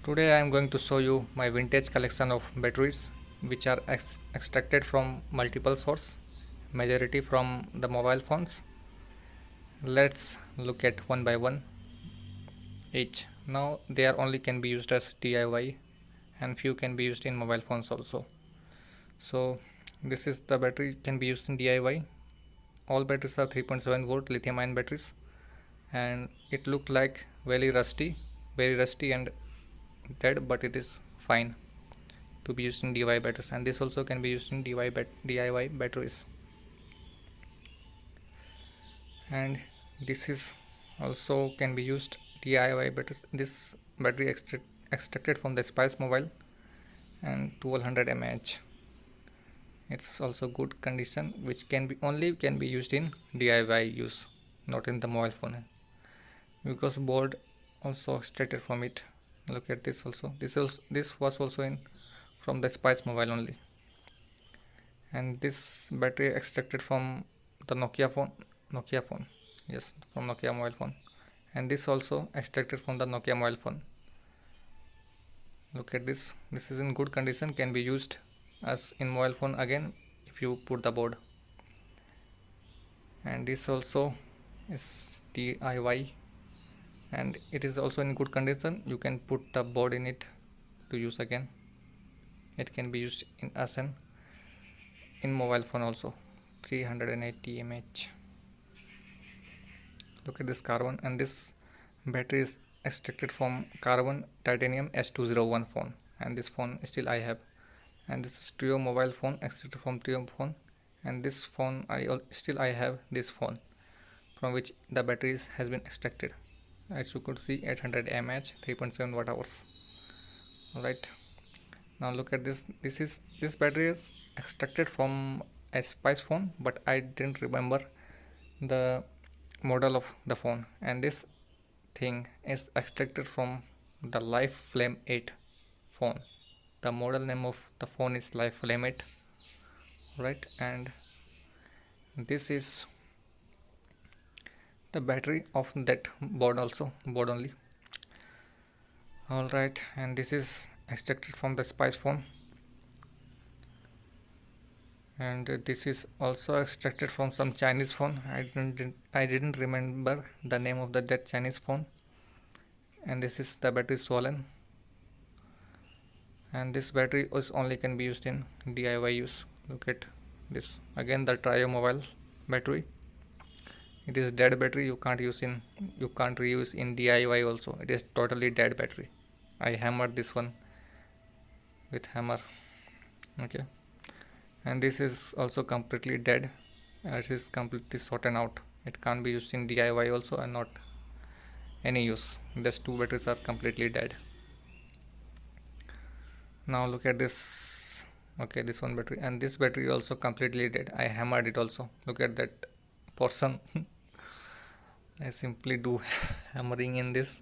Today I am going to show you my vintage collection of batteries which are extracted from multiple sources, majority from the mobile phones. Let's look at one by one each. Now they are only can be used as DIY and few can be used in mobile phones also. So this is the battery can be used in DIY. All batteries are 3.7 volt lithium ion batteries and it looked like very rusty and dead, but it is fine to be used in DIY batteries, and this also can be used in DIY batteries. And this is also can be used DIY batteries. This battery extracted from the Spice Mobile and 1200 mAh. It's also good condition, which can be used in DIY use, not in the mobile phone, because board also extracted from it. Look at this also. This was also in from the Spice Mobile only, and this battery extracted from the Nokia phone, yes, from Nokia mobile phone, and this also extracted from the Nokia mobile phone. Look at this is in good condition, can be used as in mobile phone again if you put the board. And this also is DIY and it is also in good condition, you can put the board in it to use again. It can be used in as an in mobile phone also. 380 mAh. Look at this carbon, and this battery is extracted from carbon titanium S201 phone, and this phone still I have. And this is Trio mobile phone extracted from Trio phone, and this phone still I have this phone from which the batteries has been extracted. As you could see, 800 mAh, 3.7 watt hours. Alright, now look at this battery is extracted from a Spice phone, but I didn't remember the model of the phone, and this thing is extracted from the Life Flame 8 phone. The model name of the phone is Life Flame 8, right? And this is the battery of that board only. Alright, and this is extracted from the Spice phone, and this is also extracted from some Chinese phone. I didn't remember the name of that Chinese phone. And this is the battery swollen, and this battery is only can be used in DIY use. Look at this again, the Trio mobile battery. It is dead battery, you can't reuse in DIY also. It is totally dead battery. I hammered this one with hammer. Okay, and this is also completely dead. It is completely sorted out. It can't be used in DIY also and not any use. These two batteries are completely dead. Now look at this. Okay, this one battery, and this battery also completely dead. I hammered it also. Look at that portion. I simply do hammering in this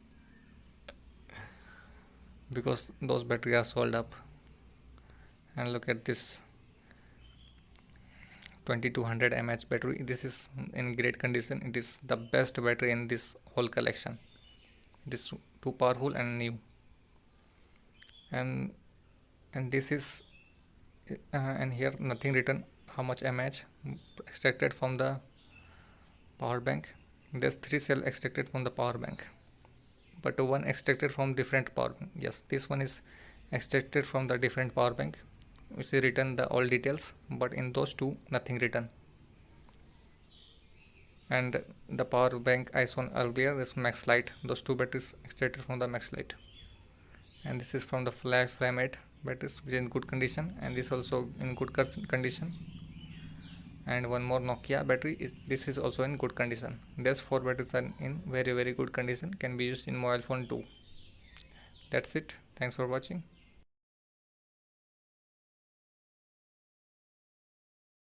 because those batteries are sold up. And look at this 2200 mAh battery. This is in great condition. It is the best battery in this whole collection. It is too powerful and new. And this is and here nothing written how much mAh extracted from the power bank. There's 3 cell extracted from the power bank, but one extracted from different power bank. Yes, this one is extracted from the different power bank, which is written the all details, but in those two nothing written. And the power bank I shown earlier is Maxlite. Those two batteries extracted from the Maxlite. And this is from the Flame 8 batteries, which is in good condition, and this also in good condition. And one more Nokia battery this is also in good condition. These 4 batteries are in very good condition, can be used in mobile phone too. That's it. Thanks for watching.